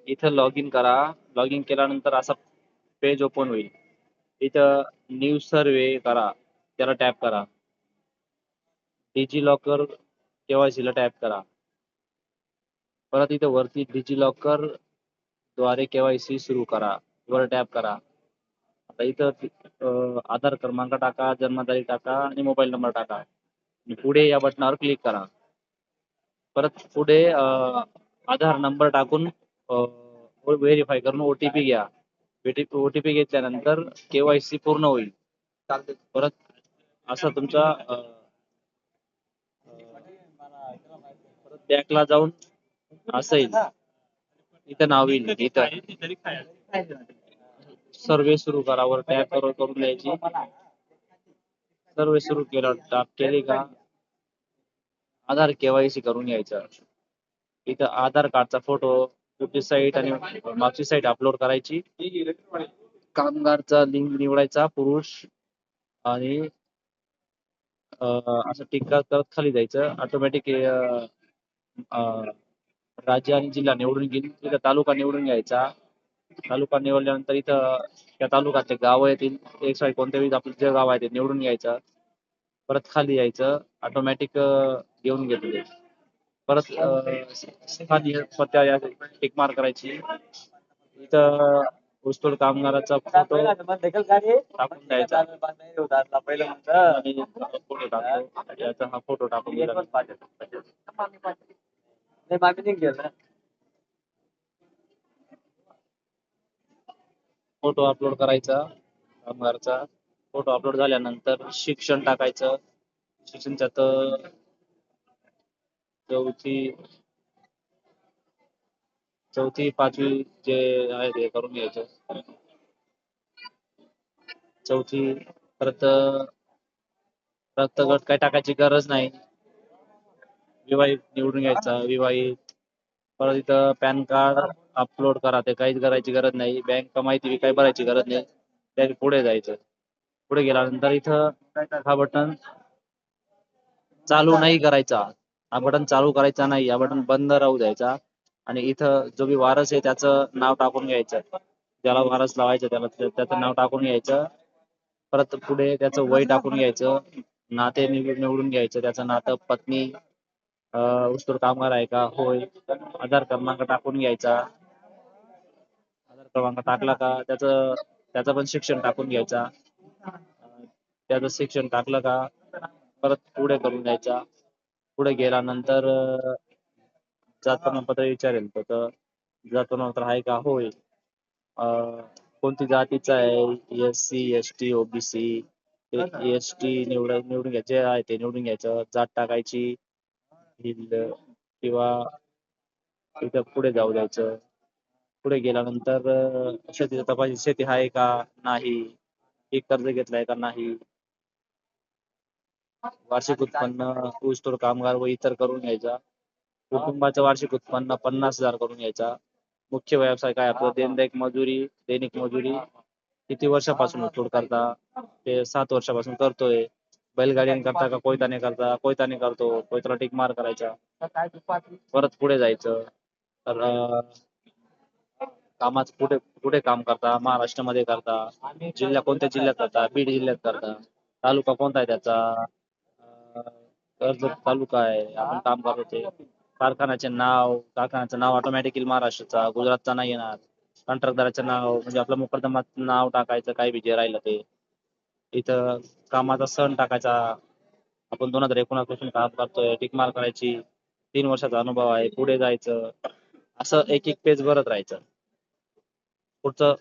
इथं log in करा. Log in केल्यानंतर असा पेज ओपन होईल. इथं न्यू सर्वे करा, त्याला टॅप करा. डिजी लॉकर KYC ला टॅप करा. परत इथं वरती डिजी लॉकर द्वारे KYC सुरू करा, वर टॅप करा. आता इथं आधार क्रमांक टाका, जन्मतारीख टाका आणि मोबाईल नंबर टाका आणि पुढे या बटनावर क्लिक करा. परत पुढे आधार नंबर टाकून व्हेरीफाय करून OTP घ्या. OTP घेतल्यानंतर KYC पूर्ण होईल. परत असं तुमचा परत बॅकला जाऊन असं येईल. इथं नाव येईल. इथं सर्वे सुरू करा वर टॅप करून द्यायची. सर्वे सुरू केला, टॅप केली का आधार KYC करून यायचं. इथं आधार कार्डचा फोटो, पुढची साईट आणि मागची साईट अपलोड करायची. कामगारचा लिंग निवडायचा, पुरुष, आणि असं टिक करत खाली जायचं. ऑटोमॅटिक राज्य आणि जिल्हा निवडून घेईल. इथं तालुका निवडून घ्यायचा. तालुका निवडल्यानंतर इथं त्या तालुक्यातले गाव येतील. एक साईड कोणत्याही आपलं जे गाव आहे ते निवडून घ्यायचं. परत खाली यायचं. ऑटोमॅटिक घेऊन घेतो ते. परत खाली पत्त्या टिक मार्क करायची. इथं ऊसतोड कामगाराचा फोटो टाकून द्यायचा आणि फोटो टाकतो. याचा हा फोटो टाकून दिला. फोटो अपलोड करायचा कामगारचा. फोटो अपलोड झाल्यानंतर शिक्षण टाकायचं. शिक्षणच्यात चौथी 5वी जे आहे ते करून घ्यायचं. चौथी. परत रक्तगट काय टाकायची गरज नाही. विवाहित निवडून घ्यायचा, विवाहित. परत इथं पॅन कार्ड अपलोड करा, ते काहीच करायची गरज नाही. बँक माहिती काही भरायची गरज नाही. त्या पुढे जायचं. पुढे गेल्यानंतर इथं हा बटन चालू नाही करायचा. हा बटन चालू करायचा नाही. हा बटन बंद राहू द्यायचा. आणि इथं जो बी वारस आहे त्याचं नाव टाकून घ्यायचं. ज्याला वारस लावायचं त्याचं नाव टाकून घ्यायचं. परत पुढे त्याचं वय टाकून घ्यायचं. नाते निवडून घ्यायचं. त्याचं नातं, पत्नी ऊसतोड कामगार आहे का, होय. आधार क्रमांक टाकून घ्यायचा. आधार क्रमांक टाकला का त्याचं पण शिक्षण टाकून घ्यायचा. त्याचं शिक्षण टाकलं का परत पुढे करून द्यायचा. पुढे गेल्यानंतर जात प्रमाणपत्र विचारेल. तर जात प्रमाणपत्र आहे का, होय. कोणती जातीचा आहे, SC ST OBC. ST निवडून घ्यायचे आहे ते निवडून घ्यायचं. जात टाकायची किंवा इथं पुढे जाऊ द्यायचं. पुढे गेल्यानंतर शेतीचा तपास, शेती आहे का नाही, पीक कर्ज घेतलाय का नाही. वार्षिक उत्पन्न ऊसतोड कामगार व इतर करून घ्यायचा. कुटुंबाचं वार्षिक उत्पन्न 50,000 करून घ्यायचा. मुख्य व्यवसाय काय आपलं, दैनिक मजुरी. किती वर्षापासून ऊसतोड करता, ते 7 वर्षापासून करतोय. बैलगाड्याने करता का कोयताने करता, कोयताने करतो, कोयताला टिक मार करायचा. परत पुढे जायचं. तर कामाच कुठे काम करता, महाराष्ट्रामध्ये करता, जिल्हा कोणत्या जिल्ह्यात करता, बीड जिल्ह्यात करता, तालुका कोणता आहे त्याचा, कर्जत तालुका आहे आपण काम करतो ते. कारखान्याचं नाव ऑटोमॅटिकली महाराष्ट्राचा, गुजरातचा नाही येणार. कंत्राटदाराचं नाव म्हणजे आपलं मुकदमात नाव टाकायचं, काय विजय राहिलं ते. इथं कामाचा सण टाकायचा. आपण 2019 पासून काम करतोय, टिक मार्क करायची. 3 वर्षाचा अनुभव आहे, पुढे जायचं. असं एक एक पेज भरत राहायचं. पुढचं